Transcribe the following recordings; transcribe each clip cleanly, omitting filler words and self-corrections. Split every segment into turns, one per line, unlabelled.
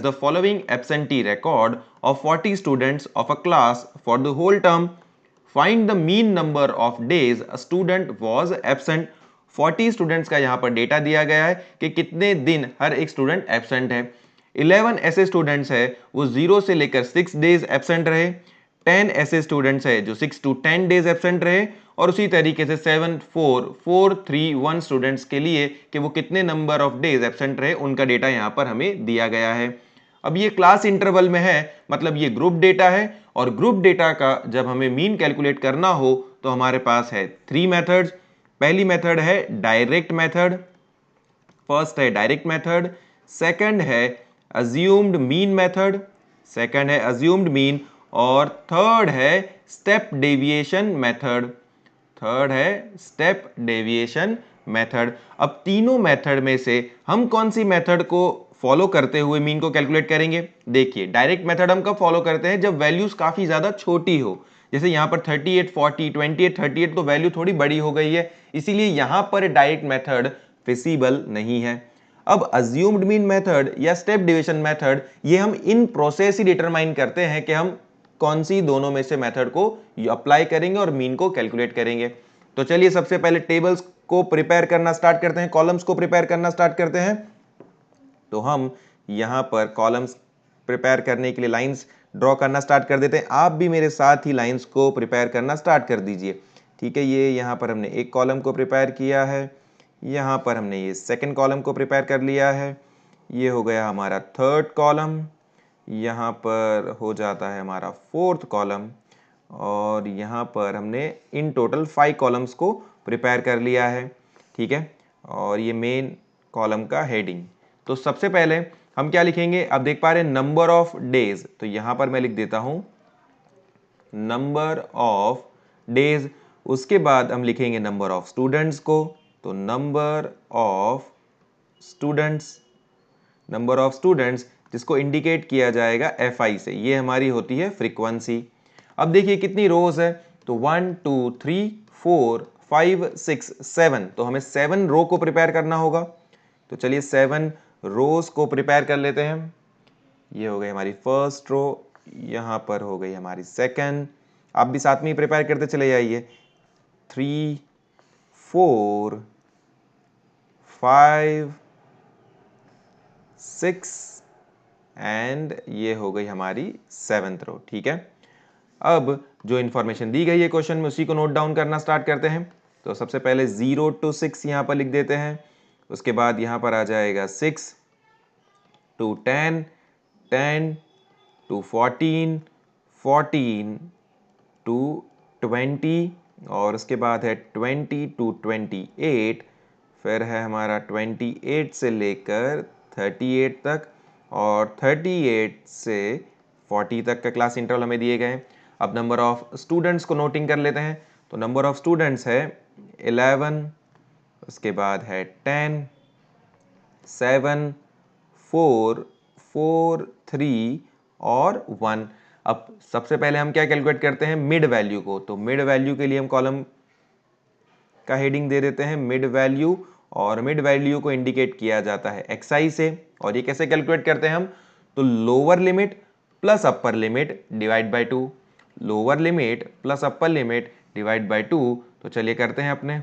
the following absentee record of 40 students of a class for the whole term. Find the mean number of days a student was absent. 40 students का यहाँ पर data दिया गया है कि कितने दिन हर एक स्टूडेंट एब्सेंट है। 11 ऐसे स्टूडेंट्स है वो 0 से लेकर 6 डेज एब्सेंट रहे। 10 ऐसे स्टूडेंट्स है जो 6 to 10 डेज एब्सेंट रहे, और उसी तरीके से 7 4 4 3 1 स्टूडेंट्स के लिए कि वो कितने नंबर ऑफ डेज एब्सेंट रहे, उनका डेटा यहाँ पर हमें दिया गया है। अब ये क्लास इंटरवल में है, मतलब ये ग्रुप डेटा है, और ग्रुप डेटा का जब हमें मीन कैलकुलेट करना हो तो हमारे पास है 3 मेथड्स। पहली मेथड है डायरेक्ट मेथड, फर्स्ट है डायरेक्ट मेथड, सेकंड है अज्यूम्ड मीन मेथड, सेकंड है अज्यूम्ड मीन, और थर्ड है स्टेप डेविएशन मेथड, थर्ड है स्टेप डेविएशन मेथड। अब तीनों मेथड में से हम कौन सी मेथड को फॉलो करते हुए मीन को कैलकुलेट करेंगे? देखिए, डायरेक्ट मेथड हम कब फॉलो करते हैं? जब वैल्यूज काफी ज्यादा छोटी हो। जैसे यहाँ पर 38 40 28 38 तो वैल्यू थोड़ी बड़ी हो गई है, इसीलिए यहाँ पर डायरेक्ट मेथड फिजिबल नहीं है। अब अज्यूम्ड मीन मेथड या स्टेप डेविएशन मेथड, ये हम इन प्रोसेस ही डिटरमाइन करते हैं कि हम कौन सी दोनों में से मेथड को अप्लाई करेंगे और मीन को कैलकुलेट करेंगे। तो चलिए सबसे पहले टेबल्स को प्रिपेयर करना स्टार्ट करते हैं, कॉलम्स को प्रिपेयर करना स्टार्ट करते हैं। तो हम यहां पर कॉलम्स प्रिपेयर करने के लिए लाइंस ड्रॉ करना स्टार्ट कर देते हैं। आप भी मेरे साथ ही लाइंस को प्रिपेयर करना स्टार्ट कर दीजिए, ठीक है। ये यहाँ पर हमने एक कॉलम को प्रिपेयर किया है, यहाँ पर हमने ये सेकंड कॉलम को प्रिपेयर कर लिया है, ये हो गया हमारा थर्ड कॉलम, यहाँ पर हो जाता है हमारा फोर्थ कॉलम, और यहाँ पर हमने इन टोटल 5 कॉलम्स को प्रिपेयर कर लिया है, ठीक है। और ये मेन कॉलम का हेडिंग। तो सबसे पहले हम क्या लिखेंगे? आप देख पा रहे हैं नंबर ऑफ डेज, तो यहाँ पर मैं लिख देता हूँ नंबर ऑफ डेज। उसके बाद हम लिखेंगे नंबर ऑफ स्टूडेंट्स को, तो number of students, number of students जिसको इंडिकेट किया जाएगा FI से, ये हमारी होती है फ्रीक्वेंसी। अब देखिए कितनी रोज है, तो 1 2 3 4 5 6 7, तो हमें 7 रो को प्रिपेयर करना होगा। तो चलिए 7 रोज को प्रिपेयर कर लेते हैं। ये हो गई हमारी फर्स्ट रो, यहाँ पर हो गई हमारी सेकंड। आप भी साथ में ही प्रिपेयर करते चले जाइए। 3 4 5 6 एंड ये हो गई हमारी 7th रो, ठीक है। अब जो इंफॉर्मेशन दी गई है क्वेश्चन में उसी को नोट डाउन करना स्टार्ट करते हैं। तो सबसे पहले 0 to 6 यहाँ पर लिख देते हैं। उसके बाद यहाँ पर आ जाएगा 6 to 10, 10 to 14, 14 to 20, और उसके बाद है 20 to 28, फिर है हमारा 28 से लेकर 38 तक, और 38 से 40 तक का क्लास इंटरवल हमें दिए गए। अब नंबर ऑफ स्टूडेंट्स को नोटिंग कर लेते हैं। तो नंबर ऑफ स्टूडेंट्स है 11, उसके बाद है 10, 7 4 4 3 और 1। अब सबसे पहले हम क्या कैलकुलेट करते हैं? मिड वैल्यू को। तो मिड वैल्यू के लिए हम कॉलम का हेडिंग दे देते हैं मिड वैल्यू, और मिड वैल्यू को इंडिकेट किया जाता है XI से। और ये कैसे कैलकुलेट करते हैं हम? तो lower limit plus upper limit divide by 2, lower limit plus upper limit divide by 2। तो चलिए करते हैं अपने।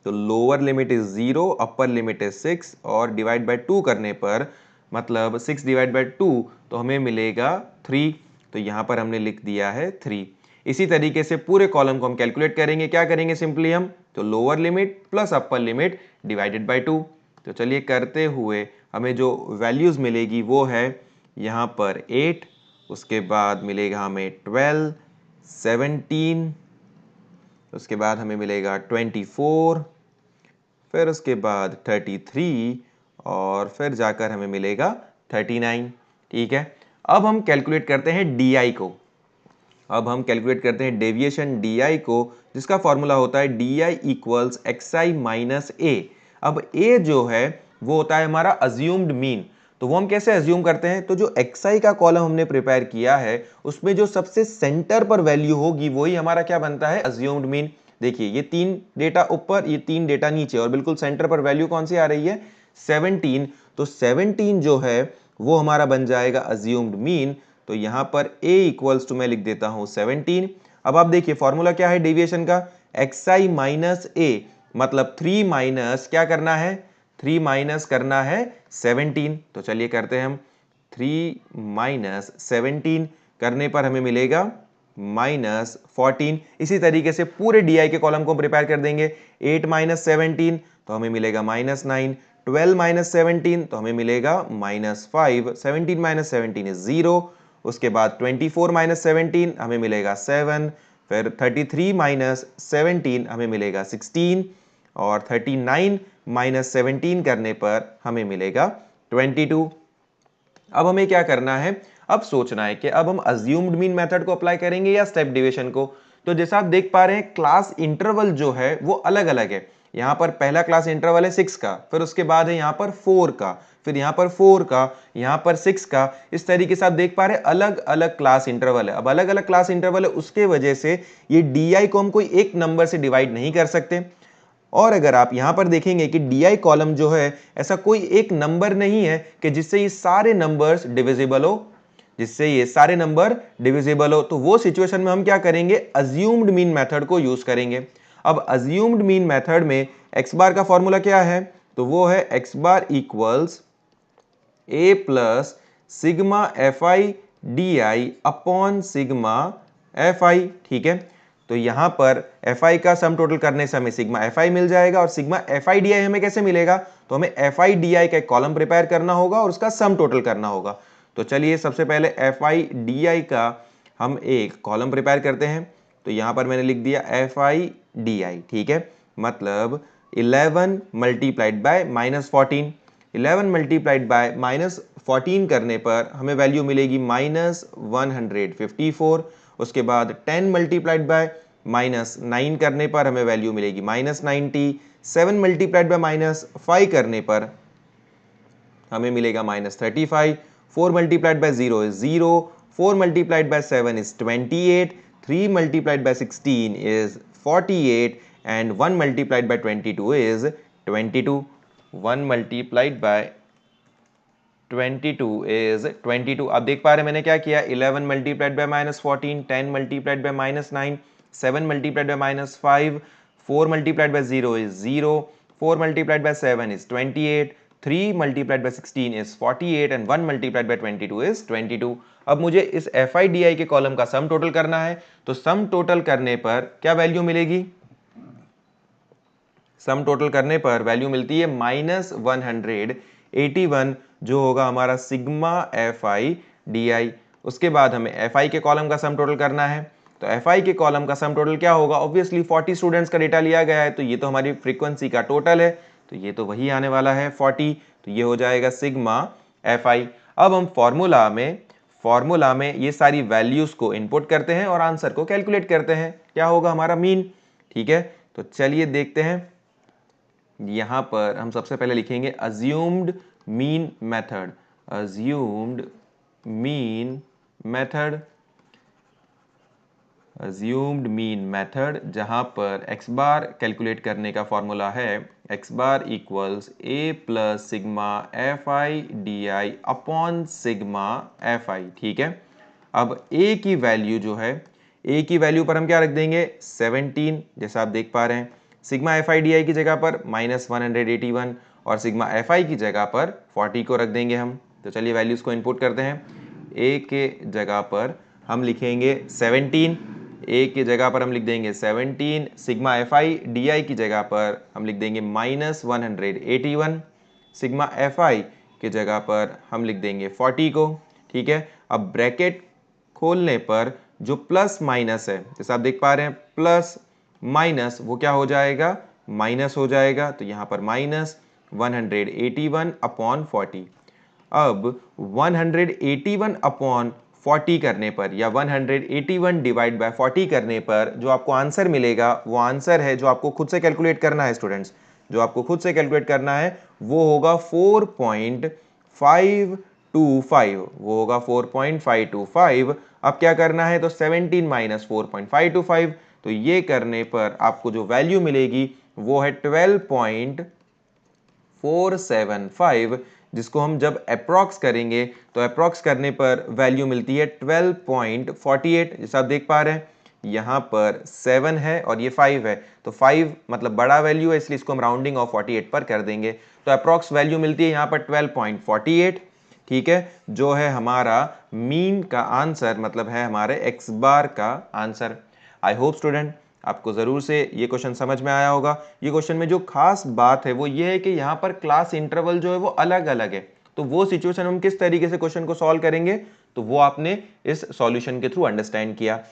तो lower limit is 0, upper limit is 6, और डिवाइड बाय 2 करने पर मतलब 6 डिवाइड बाय 2 तो हमें मिलेगा 3। तो यहाँ पर हमने लिख दिया है 3। इसी तरीके से पूरे कॉलम को हम कैलकुलेट करेंगे। क्या करेंगे? सिंपली हम तो lower limit plus upper limit divided by 2। तो चलिए करते हुए हमें जो वैल्यूज मिलेगी वो है यहाँ पर 8, उसके बाद मिलेगा हमें 12, 17, उसके बाद हमें मिलेगा 24, फिर उसके बाद 33, और फिर जाकर हमें मिलेगा 39, ठीक है। अब हम कैलकुलेट करते हैं DI को। अब हम कैलकुलेट करते हैं डेविएशन DI को, जिसका फॉर्मूला होता है DI equals XI minus A। अब A जो है वो होता है हमारा अज्यूम्ड मीन। तो वो हम कैसे अज्यूम करते हैं? तो जो XI का कॉलम हमने प्रिपेयर किया है उसमें जो सबसे सेंटर पर वैल्यू होगी वही हमारा क्या बनता है? Assumed mean. देखिए ये 3 डेटा ऊपर, ये 3 डेटा नीचे, और बिल्कुल सेंटर पर वैल्यू कौन सी आ रही है? 17। तो 17 जो है वो हमारा बन जाएगा अज्यूम्ड मीन। तो यहाँ पर a इक्वल्स टू मैं लिख देता हूँ 17। अब आप देखिए फॉर्मूला क्या है डेविएशन का, xi माइनस a, मतलब 3 माइनस क्या करना है, 3 माइनस करना है 17। तो चलिए करते हैं हम, 3 माइनस 17 करने पर हमें मिलेगा -14। इसी तरीके से पूरे डी के कॉलम को प्रिपेयर कर देंगे। 8 माइनस 17 तो हमें मिलेगा -9, 12 माइनस 17 तो हमें मिलेगा -5, 17 माइनस 17 इज 0। उसके बाद 24 माइनस 17 हमें मिलेगा 7, फिर 33 माइनस 17 हमें मिलेगा 16, और 39 माइनस 17 करने पर हमें मिलेगा 22। अब हमें क्या करना है, अब सोचना है कि अब हम अज्यूम्ड मीन मेथड को अप्लाई करेंगे या स्टेप डिवीजन को। तो जैसा आप देख पा रहे हैं क्लास इंटरवल जो है वो अलग अलग है। यहाँ पर पहला क्लास इंटरवल है 6 का, फिर उसके बाद है यहाँ पर 4 का, फिर यहाँ पर 4 का, यहाँ पर 6 का। इस तरीके से आप देख पा रहे हैं अलग अलग क्लास इंटरवल है। अब अलग अलग क्लास इंटरवल है, उसके वजह से ये डी को हम कोई एक नंबर से डिवाइड नहीं कर सकते। और अगर आप यहां पर देखेंगे कि डी कॉलम जो है ऐसा कोई एक नंबर नहीं है कि जिससे ये सारे नंबर्स डिविजिबल हो, जिससे ये सारे नंबर डिविजिबल हो। तो वो सिचुएशन में हम क्या करेंगे, अज्यूम्ड मीन मेथड को यूज करेंगे। अब अज्यूम्ड मीन मेथड में एक्स बार का फॉर्मूला क्या है, तो वो है x bar equals a plus sigma F I D I upon sigma F I. ठीक है, तो यहां पर एफ आई का सम टोटल करने से हमें सिग्मा एफ आई मिल जाएगा, और sigma F I D I हमें कैसे मिलेगा, तो हमें एफ आई डी आई का एक कॉलम प्रिपेयर करना होगा और उसका सम टोटल करना होगा। तो चलिए सबसे पहले एफ आई डी आई का हम एक कॉलम प्रिपेयर करते हैं। तो यहां पर मैंने लिख दिया एफ आई डी आई। ठीक है, मतलब 11 मल्टीप्लाइड बाय -14, 11 मल्टीप्लाइड बाय -14 करने पर हमें वैल्यू मिलेगी -154। उसके बाद 10 मल्टीप्लाइड बाय -9 करने पर हमें वैल्यू मिलेगी -90, 7 मल्टीप्लाइड बाय -5 करने पर हमें मिलेगा -35, 4 multiplied by 0 is 0, 4 multiplied by 7 is 28, 3 multiplied by 16 is 48, and 1 multiplied by 22 is 22। 1 multiplied by 22 is 22। अब देख पा रहे हैं मैंने क्या किया, 11 multiplied by -14, 10 multiplied by -9, 7 multiplied by -5, 4 multiplied by 0 is 0, 4 multiplied by 7 is 28, 3 multiplied by 16 is 48, and 1 multiplied by 22 is 22। अब मुझे इस एफ आई डी आई के कॉलम का सम टोटल करना है। तो सम टोटल करने पर क्या वैल्यू मिलेगी, सम टोटल करने पर वैल्यू मिलती है -181, जो होगा हमारा sigma F I D I. उसके बाद हमें एफ आई के कॉलम का सम टोटल करना है। तो एफ आई के कॉलम का सम टोटल क्या होगा, ऑब्वियसली 40 स्टूडेंट्स का डेटा लिया गया है, तो ये तो हमारी फ्रीक्वेंसी का टोटल है, तो ये तो वही आने वाला है 40, तो ये हो जाएगा सिग्मा एफ आई। अब हम फॉर्मूला में ये सारी वैल्यूज को इनपुट करते हैं और आंसर को कैलकुलेट करते हैं, क्या होगा हमारा मीन। ठीक है, तो चलिए देखते हैं। यहां पर हम सबसे पहले लिखेंगे assumed mean method, assumed mean method, assumed mean method, जहां पर एक्स बार कैलकुलेट करने का फॉर्मूला है x bar equals a plus sigma F I D I upon sigma F I. ठीक है, अब ए की वैल्यू जो है, ए की वैल्यू पर हम क्या रख देंगे 17, जैसा आप देख पा रहे हैं। Sigma F I D I की जगह पर -181, और सिग्मा एफ आई की जगह पर 40 को रख देंगे हम। तो चलिए वैल्यूज को इनपुट करते हैं। ए के जगह पर हम लिखेंगे 17, ए की जगह पर हम लिख देंगे 17, sigma F I D I की जगह पर हम लिख देंगे -181, सिग्मा एफ आई की जगह पर हम लिख देंगे 40 को। ठीक है, अब ब्रैकेट खोलने पर जो प्लस माइनस है, जैसे आप देख पा रहे हैं प्लस माइनस वो क्या हो जाएगा, माइनस हो जाएगा। तो यहाँ पर -181 अपॉन 40। अब 181 अपॉन 40 करने पर, या 181 डिवाइड बाय 40 करने पर जो आपको आंसर मिलेगा, वो आंसर है जो आपको खुद से कैलकुलेट करना है स्टूडेंट्स, जो आपको खुद से कैलकुलेट करना है वो होगा 4.525, वो होगा 4.525। अब क्या करना है, तो 17 माइनस 4.525, तो ये करने पर आपको जो वैल्यू मिलेगी वो है 12.475, जिसको हम जब अप्रॉक्स करेंगे तो अप्रॉक्स करने पर वैल्यू मिलती है 12.48। जैसा आप देख पा रहे हैं यहाँ पर 7 है और ये 5 है, तो 5 मतलब बड़ा वैल्यू है, इसलिए इसको हम राउंडिंग ऑफ 48 पर कर देंगे। तो अप्रॉक्स वैल्यू मिलती है यहाँ पर 12.48। ठीक है, जो है हमारा मीन का आंसर, मतलब है हमारे एक्स बार का आंसर। आई होप स्टूडेंट आपको जरूर से ये क्वेश्चन समझ में आया होगा। ये क्वेश्चन में जो खास बात है वो ये है कि यहाँ पर क्लास इंटरवल जो है वो अलग अलग है, तो वो सिचुएशन हम किस तरीके से क्वेश्चन को सॉल्व करेंगे तो वो आपने इस सॉल्यूशन के थ्रू अंडरस्टैंड किया।